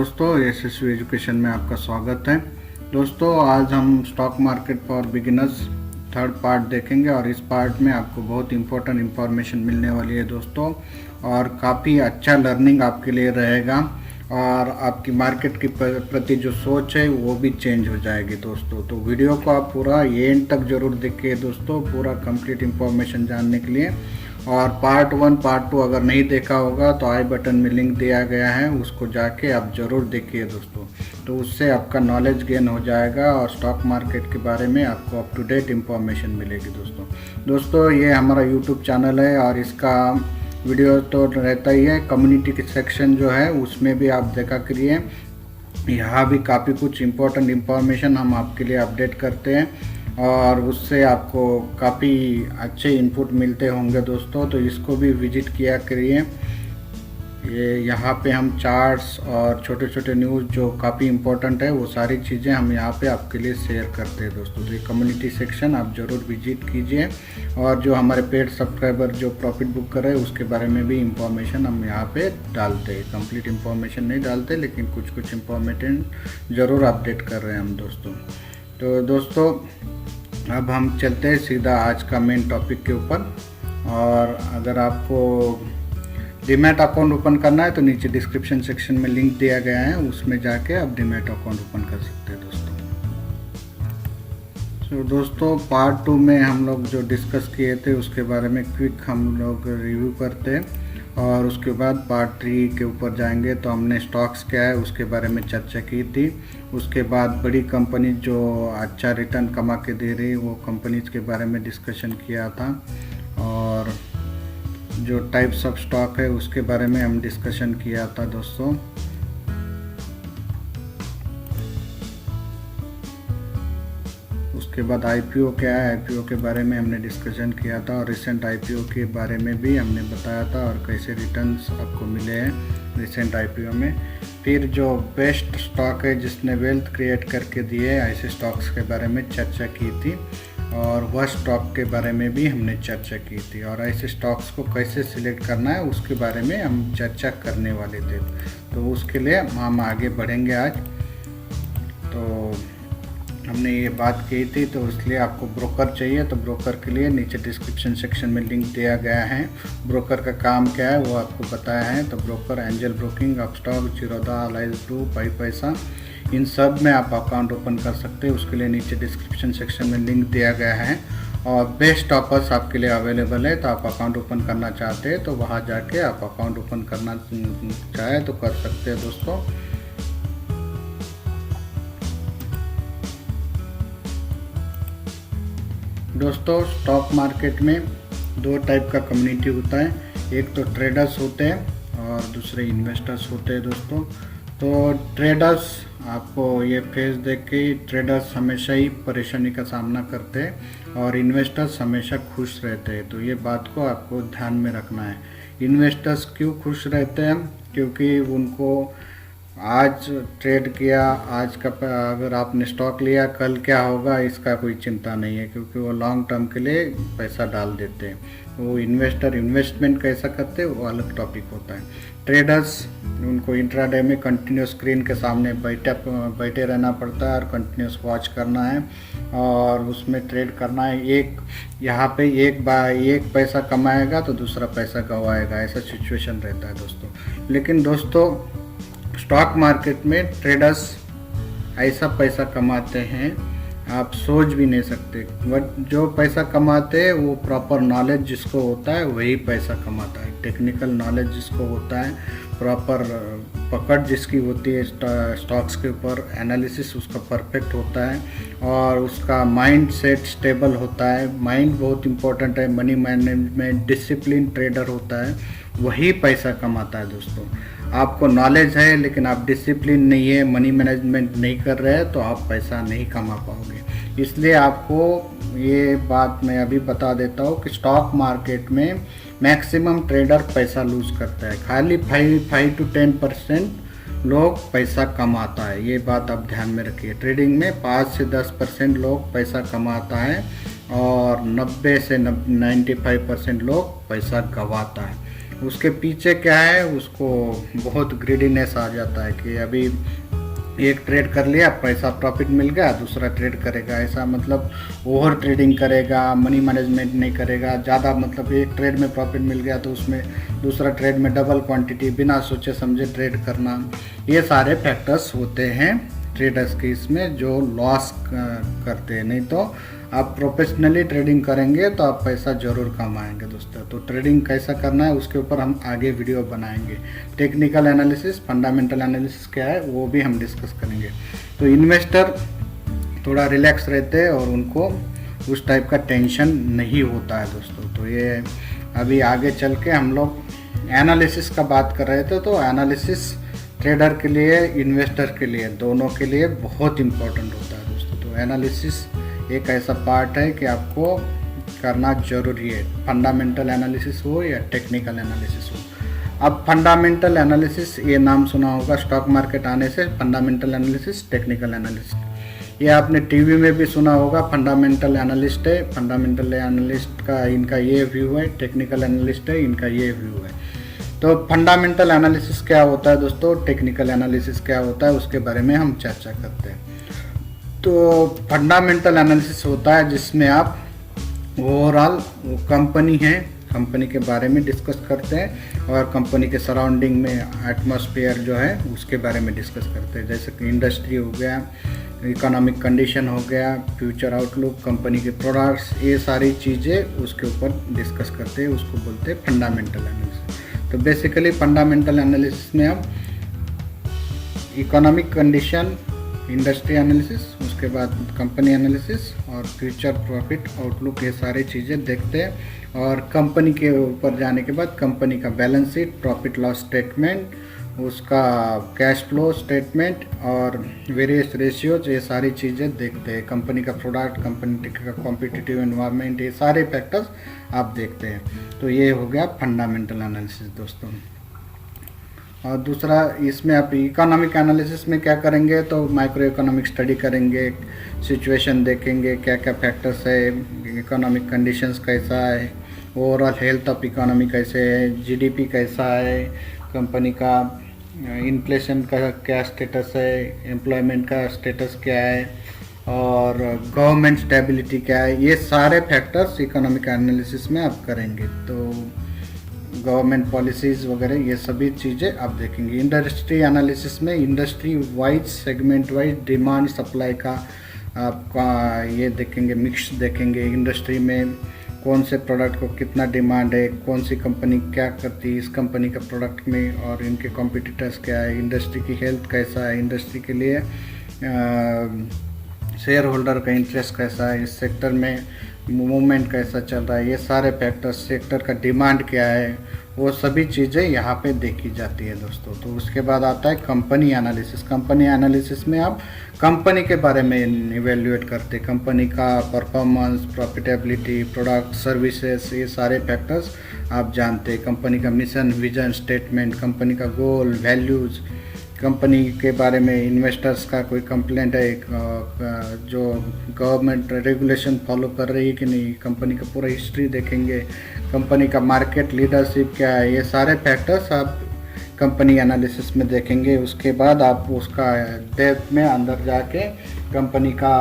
दोस्तों, SSV education में आपका स्वागत है। दोस्तों, आज हम stock market for beginners third part देखेंगे और इस पार्ट में आपको बहुत इंपॉर्टेंट इंफॉर्मेशन मिलने वाली है दोस्तों, और काफ़ी अच्छा लर्निंग आपके लिए रहेगा और आपकी मार्केट के प्रति जो सोच है वो भी चेंज हो जाएगी दोस्तों। तो वीडियो को आप पूरा एंड तक ज़रूर देखिए दोस्तों, पूरा कंप्लीट इंफॉर्मेशन जानने के लिए। और पार्ट 1 पार्ट 2 अगर नहीं देखा होगा तो आई बटन में लिंक दिया गया है, उसको जाके आप ज़रूर देखिए दोस्तों। तो उससे आपका नॉलेज गेन हो जाएगा और स्टॉक मार्केट के बारे में आपको अप टू डेट इंफॉर्मेशन मिलेगी दोस्तों। ये हमारा यूट्यूब चैनल है और इसका वीडियो तो रहता ही है। कम्युनिटी के सेक्शन जो है उसमें भी आप देखा करिए, यहाँ भी काफ़ी कुछ इम्पोर्टेंट इंफॉर्मेशन हम आपके लिए अपडेट करते हैं और उससे आपको काफ़ी अच्छे इनपुट मिलते होंगे दोस्तों। तो इसको भी विजिट किया करिए। ये यहाँ पे हम चार्ट्स और छोटे छोटे न्यूज़ जो काफ़ी इम्पोर्टेंट है वो सारी चीज़ें हम यहाँ पे आपके लिए शेयर करते हैं दोस्तों। तो ये कम्युनिटी सेक्शन आप ज़रूर विजिट कीजिए। और जो हमारे पेड सब्सक्राइबर जो प्रॉफिट बुक कर रहे हैं उसके बारे में भी इंफॉर्मेशन हम यहाँ पे डालते हैं। कंप्लीट इंफॉर्मेशन नहीं डालते, लेकिन कुछ इंफॉर्मेशन ज़रूर अपडेट कर रहे हैं हम दोस्तों। तो दोस्तों, अब हम चलते हैं सीधा आज का मेन टॉपिक के ऊपर। और अगर आपको डीमैट अकाउंट ओपन करना है तो नीचे डिस्क्रिप्शन सेक्शन में लिंक दिया गया है, उसमें जाके आप डीमैट अकाउंट ओपन कर सकते हैं दोस्तों। तो दोस्तों, पार्ट 2 में हम लोग जो डिस्कस किए थे उसके बारे में क्विक हम लोग रिव्यू करते हैं और उसके बाद पार्ट 3 के ऊपर जाएंगे। तो हमने स्टॉक्स क्या है उसके बारे में चर्चा की थी। उसके बाद बड़ी कंपनी जो अच्छा रिटर्न कमा के दे रही वो कंपनीज के बारे में डिस्कशन किया था, और जो टाइप्स ऑफ स्टॉक है उसके बारे में हम डिस्कशन किया था दोस्तों। उसके बाद आईपीओ क्या है, आईपीओ के बारे में हमने डिस्कशन किया था और रिसेंट आईपीओ के बारे में भी हमने बताया था और कैसे रिटर्न्स आपको मिले हैं रिसेंट आईपीओ में। फिर जो बेस्ट स्टॉक है जिसने वेल्थ क्रिएट करके दिए, ऐसे स्टॉक्स के बारे में चर्चा की थी और वह स्टॉक के बारे में भी हमने चर्चा की थी। और ऐसे स्टॉक्स को कैसे सिलेक्ट करना है उसके बारे में हम चर्चा करने वाले थे। तो उसके लिए हम आगे बढ़ेंगे आज। तो हमने ये बात की थी, तो इसलिए आपको ब्रोकर चाहिए तो ब्रोकर के लिए नीचे डिस्क्रिप्शन सेक्शन में लिंक दिया गया है। ब्रोकर का काम क्या है वो आपको बताया है। तो broker, Angel Broking, Upstox, Zerodha, अलाइज ग्रुप, पाई पैसा, इन सब में आप अकाउंट ओपन कर सकते हैं। उसके लिए नीचे डिस्क्रिप्शन सेक्शन में लिंक दिया गया है और बेस्ट ऑफर्स आपके लिए अवेलेबल है। तो आप अकाउंट ओपन करना चाहते हैं तो वहाँ जाके आप अकाउंट ओपन करना चाहे तो कर सकते हैं दोस्तों। दोस्तों, स्टॉक मार्केट में 2 टाइप का कम्युनिटी होता है। एक तो ट्रेडर्स होते हैं और दूसरे इन्वेस्टर्स होते हैं दोस्तों। तो ट्रेडर्स, आपको ये फेस देख के ट्रेडर्स हमेशा ही परेशानी का सामना करते हैं और इन्वेस्टर्स हमेशा खुश रहते हैं। तो ये बात को आपको ध्यान में रखना है। इन्वेस्टर्स क्यों खुश रहते हैं? क्योंकि उनको आज ट्रेड किया, आज का अगर आपने स्टॉक लिया कल क्या होगा इसका कोई चिंता नहीं है, क्योंकि वो लॉन्ग टर्म के लिए पैसा डाल देते हैं। वो इन्वेस्टर इन्वेस्टमेंट कैसा करते हैं वो अलग टॉपिक होता है। ट्रेडर्स, उनको इंट्राडे में कंटिन्यूस स्क्रीन के सामने बैठे रहना पड़ता है और कंटिन्यूस वॉच करना है और उसमें ट्रेड करना है। एक यहाँ पे एक पैसा कमाएगा तो दूसरा पैसा गंवाएगा, ऐसा सिचुएशन रहता है दोस्तों। लेकिन दोस्तों, स्टॉक मार्केट में ट्रेडर्स ऐसा पैसा कमाते हैं आप सोच भी नहीं सकते। बट जो पैसा कमाते हैं वो प्रॉपर नॉलेज जिसको होता है वही पैसा कमाता है। टेक्निकल नॉलेज जिसको होता है, प्रॉपर पकड़ जिसकी होती है स्टॉक्स के ऊपर, एनालिसिस उसका परफेक्ट होता है और उसका माइंड सेट स्टेबल होता है। माइंड बहुत इंपॉर्टेंट है। मनी मैनेजमेंट, डिसिप्लिन ट्रेडर होता है, वही पैसा कमाता है दोस्तों। आपको नॉलेज है लेकिन आप डिसिप्लिन नहीं है, मनी मैनेजमेंट नहीं कर रहे हैं तो आप पैसा नहीं कमा पाओगे। इसलिए आपको ये बात मैं अभी बता देता हूँ कि स्टॉक मार्केट में मैक्सिमम ट्रेडर पैसा लूज करता है। खाली 5 to 10% लोग पैसा कमाता है। ये बात आप ध्यान में रखिए। ट्रेडिंग में 5 से 10% लोग पैसा कमाता है और 90 से 95% लोग पैसा गंवाता है। उसके पीछे क्या है, उसको बहुत ग्रीडीनेस आ जाता है कि अभी एक ट्रेड कर लिया, पैसा प्रॉफिट मिल गया, दूसरा ट्रेड करेगा, ऐसा मतलब ओवर ट्रेडिंग करेगा, मनी मैनेजमेंट नहीं करेगा ज़्यादा, मतलब एक ट्रेड में प्रॉफिट मिल गया तो उसमें दूसरा ट्रेड में डबल क्वांटिटी बिना सोचे समझे ट्रेड करना, ये सारे फैक्टर्स होते हैं ट्रेडर्स के इसमें जो लॉस करते हैं। नहीं तो आप प्रोफेशनली ट्रेडिंग करेंगे तो आप पैसा ज़रूर कमाएंगे दोस्तों। तो ट्रेडिंग कैसा करना है उसके ऊपर हम आगे वीडियो बनाएंगे। टेक्निकल एनालिसिस, फंडामेंटल एनालिसिस क्या है वो भी हम डिस्कस करेंगे। तो इन्वेस्टर थोड़ा रिलैक्स रहते हैं और उनको उस टाइप का टेंशन नहीं होता है दोस्तों। तो ये अभी आगे चल के हम लोग एनालिसिस का बात कर रहे थे। तो एनालिसिस ट्रेडर के लिए, इन्वेस्टर के लिए, दोनों के लिए बहुत इम्पोर्टेंट होता है दोस्तों। तो एनालिसिस एक ऐसा पार्ट है कि आपको करना जरूरी है, फंडामेंटल एनालिसिस हो या टेक्निकल एनालिसिस हो। अब फंडामेंटल एनालिसिस, ये नाम सुना होगा, स्टॉक मार्केट आने से फंडामेंटल एनालिसिस, टेक्निकल एनालिस्ट, ये आपने टीवी में भी सुना होगा। फंडामेंटल एनालिस्ट है, फंडामेंटल एनालिस्ट का इनका ये व्यू है, टेक्निकल एनालिस्ट है इनका ये व्यू है। तो फंडामेंटल एनालिसिस क्या होता है दोस्तों, टेक्निकल एनालिसिस क्या होता है, उसके बारे में हम चर्चा करते हैं। तो फंडामेंटल एनालिसिस होता है जिसमें आप ओवरऑल वो कंपनी है, कंपनी के बारे में डिस्कस करते हैं और कंपनी के सराउंडिंग में एटमॉस्फेयर जो है उसके बारे में डिस्कस करते हैं। जैसे कि इंडस्ट्री हो गया, इकोनॉमिक कंडीशन हो गया, फ्यूचर आउटलुक, कंपनी के प्रोडक्ट्स, ये सारी चीज़ें उसके ऊपर डिस्कस करते हैं, उसको बोलते हैं फंडामेंटल एनालिसिस। तो बेसिकली फंडामेंटल एनालिसिस में आप इकोनॉमिक कंडीशन, इंडस्ट्री एनालिसिस, उसके बाद कंपनी एनालिसिस और फ्यूचर प्रॉफिट आउटलुक, ये सारी चीज़ें देखते हैं। और कंपनी के ऊपर जाने के बाद कंपनी का balance sheet, profit loss statement, उसका कैश फ्लो स्टेटमेंट और वेरियस रेशियोज, ये सारी चीज़ें देखते हैं। कंपनी का प्रोडक्ट, कंपनी का कॉम्पिटिटिव एनवायरनमेंट, ये सारे फैक्टर्स आप देखते हैं। तो ये हो गया फंडामेंटल एनालिसिस दोस्तों। और दूसरा इसमें आप इकोनॉमिक एनालिसिस में क्या करेंगे, तो माइक्रो इकोनॉमिक स्टडी करेंगे, सिचुएशन देखेंगे, क्या क्या फैक्टर्स है, इकोनॉमिक कंडीशंस कैसा है, ओवरऑल हेल्थ ऑफ इकोनॉमी कैसे है, जीडीपी कैसा है, कंपनी का इन्फ्लेशन का क्या स्टेटस है, एम्प्लॉयमेंट का स्टेटस क्या है और गवर्नमेंट स्टेबिलिटी क्या है, ये सारे फैक्टर्स इकोनॉमिक एनालिसिस में आप करेंगे। तो गवर्नमेंट पॉलिसीज़ वगैरह ये सभी चीज़ें आप देखेंगे। इंडस्ट्री एनालिसिस में industry wise, segment wise demand supply का आपका ये देखेंगे, मिक्स देखेंगे। इंडस्ट्री में कौन से प्रोडक्ट को कितना डिमांड है, कौन सी कंपनी क्या करती है इस कंपनी का प्रोडक्ट में और इनके कॉम्पिटिटर्स क्या है, इंडस्ट्री की हेल्थ कैसा है, इंडस्ट्री के लिए शेयर होल्डर का इंटरेस्ट कैसा है, इस सेक्टर में मूवमेंट कैसा चल रहा है, ये सारे फैक्टर्स, सेक्टर का डिमांड क्या है, वो सभी चीज़ें यहाँ पे देखी जाती है दोस्तों। तो उसके बाद आता है कंपनी एनालिसिस। कंपनी एनालिसिस में आप कंपनी के बारे में इवेल्युएट करते, कंपनी का परफॉर्मेंस, प्रॉफिटेबिलिटी, प्रोडक्ट, सर्विसेज, ये सारे फैक्टर्स आप जानते। कंपनी का मिशन, विजन स्टेटमेंट, कंपनी का गोल, वैल्यूज़, कंपनी के बारे में इन्वेस्टर्स का कोई कंप्लेंट है, जो गवर्नमेंट रेगुलेशन फॉलो कर रही है कि नहीं, कंपनी का पूरा हिस्ट्री देखेंगे, कंपनी का मार्केट लीडरशिप क्या है, ये सारे फैक्टर्स आप कंपनी एनालिसिस में देखेंगे। उसके बाद आप उसका डेप्थ में अंदर जाके कंपनी का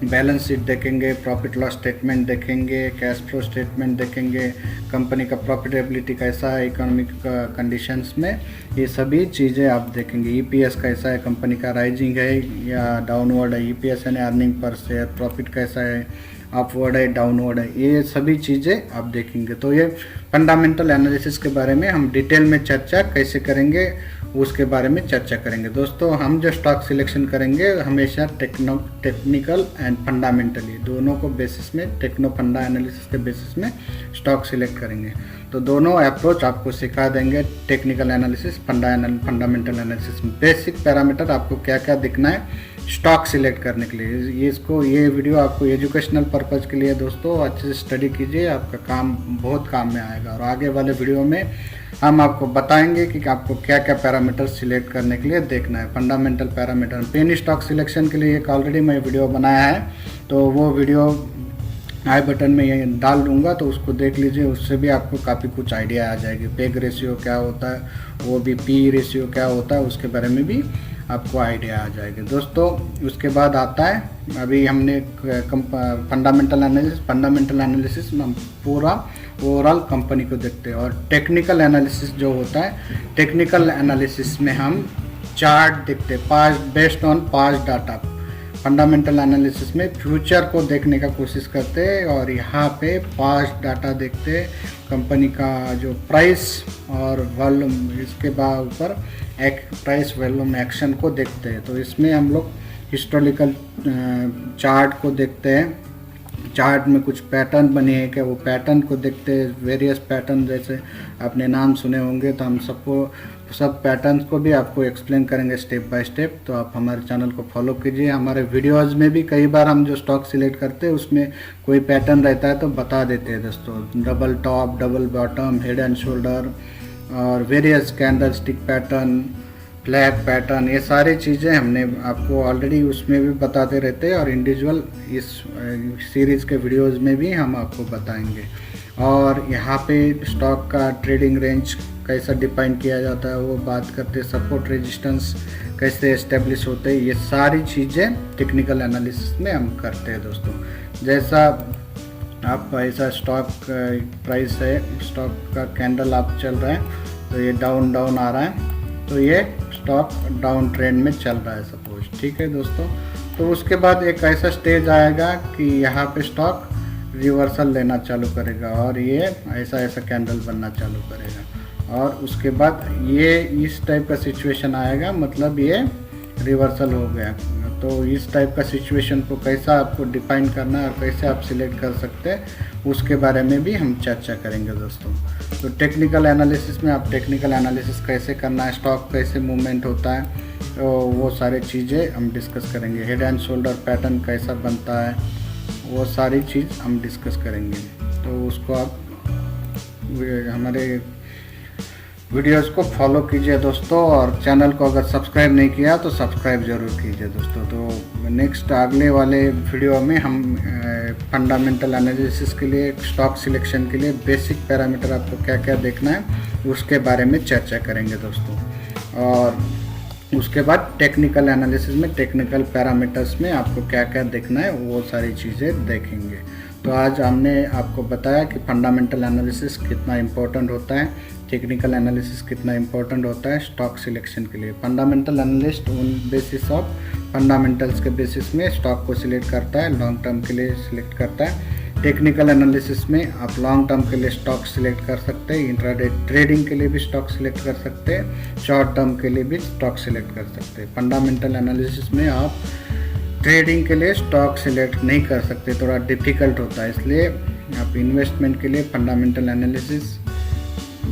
बैलेंस शीट देखेंगे, प्रॉफिट लॉस स्टेटमेंट देखेंगे, कैश फ्लो स्टेटमेंट देखेंगे, कंपनी का प्रॉफिटेबिलिटी कैसा है इकोनॉमिक कंडीशंस में, ये सभी चीज़ें आप देखेंगे। ईपीएस कैसा है, कंपनी का राइजिंग है या डाउनवर्ड है, ईपीएस यानी अर्निंग पर शेयर, प्रॉफिट कैसा है, अपवर्ड है, डाउनवर्ड है, ये सभी चीज़ें आप देखेंगे। तो ये फंडामेंटल एनालिसिस के बारे में हम डिटेल में चर्चा कैसे करेंगे उसके बारे में चर्चा करेंगे दोस्तों। हम जो स्टॉक सिलेक्शन करेंगे हमेशा टेक्निकल एंड फंडामेंटली दोनों को बेसिस में, टेक्नो फंडा एनालिसिस के बेसिस में स्टॉक सिलेक्ट करेंगे। तो दोनों अप्रोच आपको सिखा देंगे, टेक्निकल एनालिसिस, फंडामेंटल एनालिसिस में बेसिक पैरामीटर आपको क्या क्या दिखना है स्टॉक सिलेक्ट करने के लिए। ये वीडियो आपको एजुकेशनल पर्पज़ के लिए दोस्तों, अच्छे से स्टडी कीजिए, आपका काम बहुत काम में आएगा। और आगे वाले वीडियो में हम आपको बताएंगे कि आपको क्या क्या पैरामीटर सिलेक्ट करने के लिए देखना है। Fundamental parameter, penny stock selection के लिए एक ऑलरेडी मैं वीडियो बनाया है, तो वो वीडियो आई बटन में ये डाल दूंगा, तो उसको देख लीजिए, उससे भी आपको काफ़ी कुछ आइडिया आ जाएगी। पेग रेशियो क्या होता है, वो भी पी रेशियो क्या होता है, उसके बारे में भी आपको आइडिया आ जाएगी दोस्तों। उसके बाद आता है, अभी हमने फंडामेंटल एनालिसिस में हम पूरा ओवरऑल कंपनी को देखते हैं। और टेक्निकल एनालिसिस जो होता है, टेक्निकल एनालिसिस में हम चार्ट देखते हैं, past based on past data. Fundamental analysis में फ्यूचर को देखने का कोशिश करते हैं, और यहाँ पे पास्ट डाटा देखते हैं, कंपनी का जो प्राइस और वॉल्यूम, इसके बाद ऊपर एक प्राइस वॉल्यूम एक्शन को देखते हैं। तो इसमें हम लोग हिस्टोरिकल चार्ट को देखते हैं, चार्ट में कुछ पैटर्न बने हैं क्या, वो पैटर्न को देखते हैं। वेरियस पैटर्न जैसे आपने नाम सुने होंगे, तो हम सब पैटर्न्स को भी आपको एक्सप्लेन करेंगे स्टेप बाय स्टेप। तो आप हमारे चैनल को फॉलो कीजिए। हमारे वीडियोज़ में भी कई बार हम जो स्टॉक सिलेक्ट करते हैं उसमें कोई पैटर्न रहता है तो बता देते हैं दोस्तों, double top, double bottom, head and shoulder, और various candlestick pattern, flag pattern, ये सारी चीज़ें हमने आपको ऑलरेडी उसमें भी बताते रहते हैं, और इंडिविजुअल इस सीरीज़ के वीडियोज़ में भी हम आपको बताएंगे। और यहाँ पे स्टॉक का ट्रेडिंग रेंज कैसा डिफाइन किया जाता है वो बात करते हैं, सपोर्ट रेजिस्टेंस कैसे एस्टेब्लिश होते हैं, ये सारी चीज़ें टेक्निकल एनालिसिस में हम करते हैं दोस्तों। जैसा आप ऐसा स्टॉक प्राइस है, स्टॉक का कैंडल आप चल रहा है, तो ये डाउन आ रहा है, तो ये स्टॉक डाउन ट्रेंड में चल रहा है सपोज, ठीक है दोस्तों। तो उसके बाद एक ऐसा स्टेज आएगा कि यहाँ पे स्टॉक रिवर्सल लेना चालू करेगा, और ये ऐसा कैंडल बनना चालू करेगा, और उसके बाद ये इस टाइप का सिचुएशन आएगा, मतलब ये रिवर्सल हो गया। तो इस टाइप का सिचुएशन को कैसा आपको डिफाइन करना है और कैसे आप सिलेक्ट कर सकते हैं, उसके बारे में भी हम चर्चा करेंगे दोस्तों। तो टेक्निकल एनालिसिस में आप टेक्निकल एनालिसिस कैसे करना है, स्टॉक कैसे मूवमेंट होता है, तो वो सारी चीज़ें हम डिस्कस करेंगे। हेड एंड शोल्डर पैटर्न कैसा बनता है, वो सारी चीज़ हम डिस्कस करेंगे। तो उसको आप हमारे वीडियोस को फॉलो कीजिए दोस्तों, और चैनल को अगर सब्सक्राइब नहीं किया तो सब्सक्राइब ज़रूर कीजिए दोस्तों। तो नेक्स्ट अगले वाले वीडियो में हम फंडामेंटल एनालिसिस के लिए, स्टॉक सिलेक्शन के लिए बेसिक पैरामीटर आपको क्या क्या देखना है उसके बारे में चर्चा करेंगे दोस्तों। और उसके बाद टेक्निकल एनालिसिस में टेक्निकल पैरामीटर्स में आपको क्या क्या देखना है वो सारी चीज़ें देखेंगे। तो आज हमने आपको बताया कि फंडामेंटल एनालिसिस कितना इम्पोर्टेंट होता है, टेक्निकल एनालिसिस कितना इम्पोर्टेंट होता है स्टॉक सिलेक्शन के लिए। फंडामेंटल एनालिस्ट उन बेसिस ऑफ फंडामेंटल्स के बेसिस में स्टॉक को सिलेक्ट करता है, लॉन्ग टर्म के लिए सिलेक्ट करता है। टेक्निकल एनालिसिस में आप लॉन्ग टर्म के लिए स्टॉक सिलेक्ट कर सकते हैं, इंट्राडे ट्रेडिंग के लिए भी स्टॉक सिलेक्ट कर सकते हैं, शॉर्ट टर्म के लिए भी स्टॉक सिलेक्ट कर सकते हैं। फंडामेंटल एनालिसिस में आप ट्रेडिंग के लिए स्टॉक सिलेक्ट नहीं कर सकते, थोड़ा डिफ़िकल्ट होता है, इसलिए आप इन्वेस्टमेंट के लिए फंडामेंटल एनालिसिस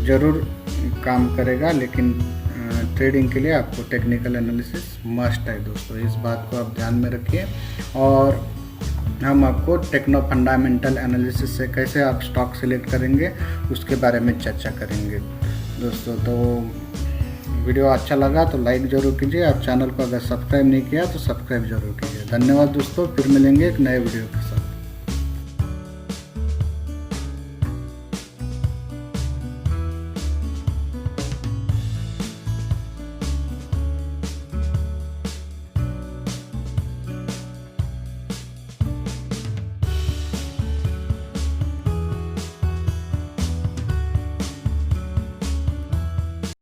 ज़रूर काम करेगा, लेकिन ट्रेडिंग के लिए आपको टेक्निकल एनालिसिस मस्ट है दोस्तों। इस बात को आप ध्यान में रखिए, और हम आपको टेक्नो फंडामेंटल एनालिसिस से कैसे आप स्टॉक सिलेक्ट करेंगे उसके बारे में चर्चा करेंगे दोस्तों। तो वीडियो अच्छा लगा तो लाइक ज़रूर कीजिए, आप चैनल को अगर सब्सक्राइब नहीं किया तो सब्सक्राइब ज़रूर कीजिए। धन्यवाद दोस्तों, फिर मिलेंगे एक नए वीडियो के साथ।